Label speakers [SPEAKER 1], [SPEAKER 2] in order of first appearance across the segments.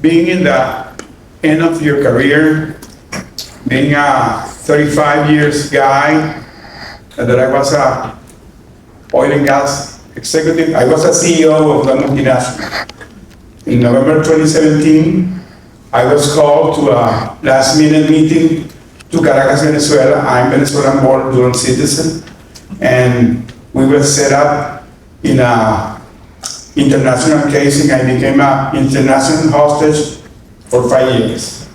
[SPEAKER 1] being in the end of your career, being a 35 years guy, that I was a oil and gas executive. I was a CEO of the multinational. In November 2017, I was called to a last-minute meeting to Caracas, Venezuela. I'm Venezuelan-born dual citizen, and we were set up in a international case, and I became an international hostage for 5 years.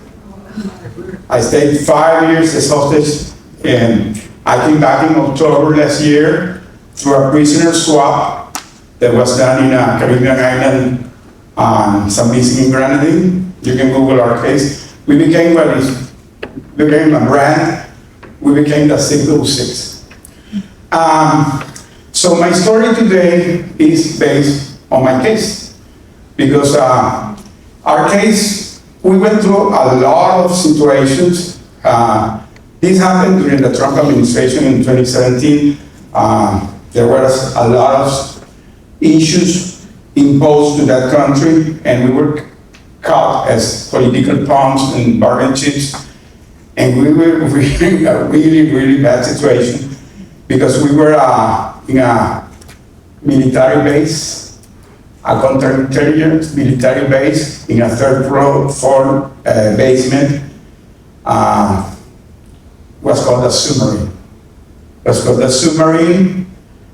[SPEAKER 1] I stayed 5 years as hostage, and I came back in October last year through a prisoner swap that was done in a Caribbean island on San Vicente and Grenadine. You can Google our case. We became a brand. We became the 606. So my story today is based on my case, because our case, we went through a lot of situations. This happened during the Trump administration in 2017. There was a lot of issues imposed to that country, and we were caught as political pawns and bargain chips. And we were in a really, really bad situation, because we were in a military base, a counterintelligence military base in a third floor basement. Was called the submarine. Was called the submarine,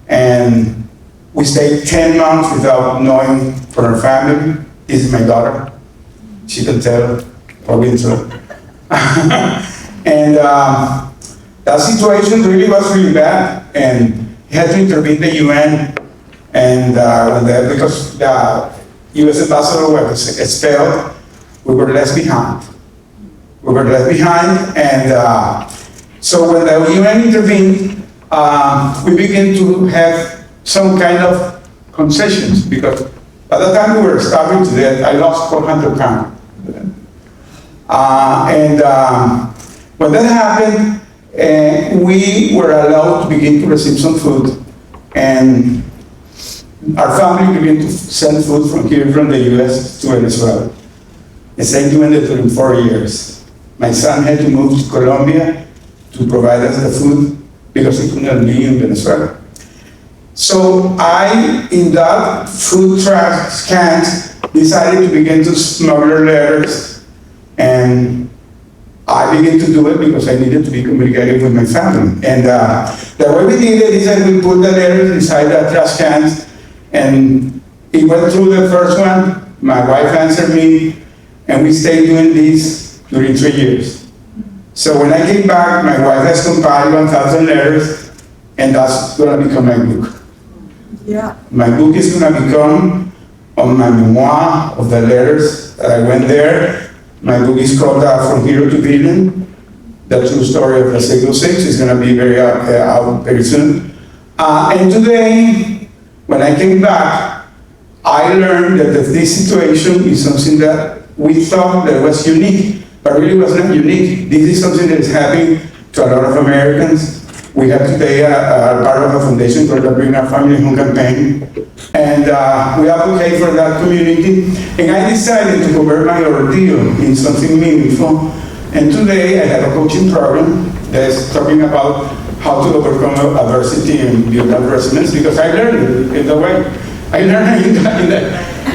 [SPEAKER 1] and we stayed 10 months without knowing from our family. This is my daughter. She can tell what we through. And that situation really was really bad, and had to intervene the UN, and because the U.S. ambassador was expelled, we were left behind. We were left behind, and so when the UN intervened, we began to have some kind of concessions, because by the time we were starving to death, I lost 400 pounds. When that happened, we were allowed to begin to receive some food, and our family began to send food from here, from the US to Venezuela. The same doing it during 4 years. My son had to move to Colombia to provide us the food, because he couldn't be in Venezuela. So I, in that food trash cans, decided to begin to smuggle letters, and I began to do it because I needed to be communicating with my family. And the way we did it is that we put the letters inside the trash cans, and it went through the first one. My wife answered me, and we stayed doing this during 3 years. So when I came back, my wife has compiled 1,000 letters, and that's going to become my book.
[SPEAKER 2] Yeah.
[SPEAKER 1] My book is going to become on my memoir of the letters that I went there. My book is called From Hero to Villain, the true story of the 606. It's going to be out very soon. And today, when I came back, I learned that this situation is something that we thought that was unique, but really was not unique. This is something that is happening to a lot of Americans. We have today a part of a foundation called the Bring Our Family Home campaign, and we advocate for that community. And I decided to convert my ordeal in something meaningful. And today I have a coaching program that's talking about how to overcome adversity and build up resilience, because I learned it in the way. I learned in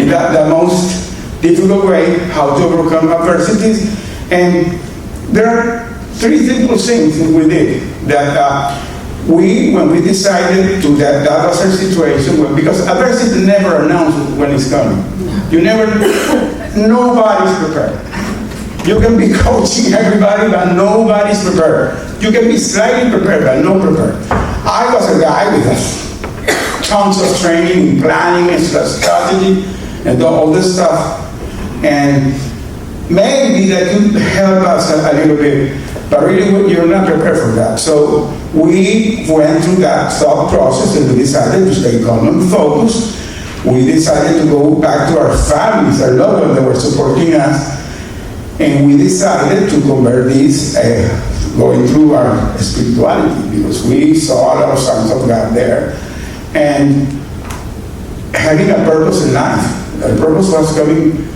[SPEAKER 1] the most difficult way how to overcome adversities. And there are 3 simple things that we did. That when we decided to, that was our situation, because adversity never announces when it's coming. You never, nobody's prepared. You can be coaching everybody, but nobody's prepared. You can be slightly prepared, but not prepared. I was a guy with tons of training, planning, and strategy, and all this stuff. And maybe that could help us a little bit, but really you're not prepared for that. So we went through that thought process, and we decided to stay calm and focused. We decided to go back to our families, our loved ones that were supporting us, and we decided to convert this going through our spirituality, because we saw a lot of signs of God there, and having a purpose in life. The purpose was coming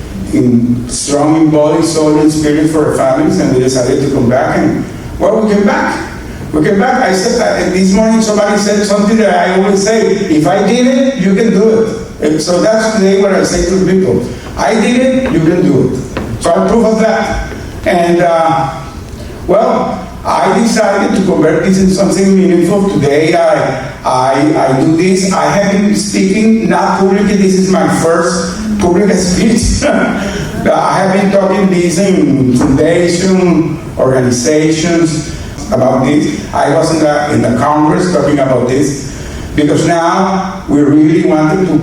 [SPEAKER 1] strong in body, soul, and spirit for our families, and we decided to come back. And well, we came back. We came back. I said this morning somebody said something that I always say: if I did it, you can do it. And so that's today what I say to people: I did it, you can do it. So I'm proof of that. And well, I decided to convert this into something meaningful. Today, I do this. I have been speaking, not publicly. This is my first public speech. I have been talking this in foundation, organizations about this. I was in the Congress talking about this because now we really wanted to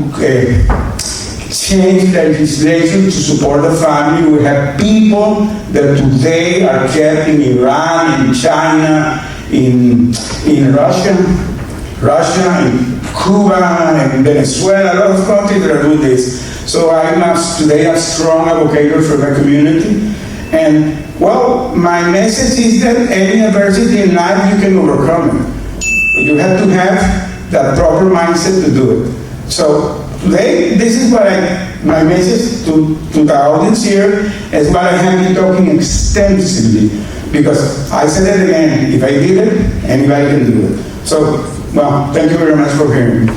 [SPEAKER 1] change legislation to support the family. We have people that today are kept in Iran, in China, in Russia, in Cuba, and Venezuela, a lot of countries that are doing this. So I'm today a strong advocate for the community. And well, my message is that any adversity in life, you can overcome it. You have to have that proper mindset to do it. So today, this is what my message to the audience here is what I have been talking extensively, because I said it again: if I did it, anybody can do it. So, well, thank you very much for hearing me.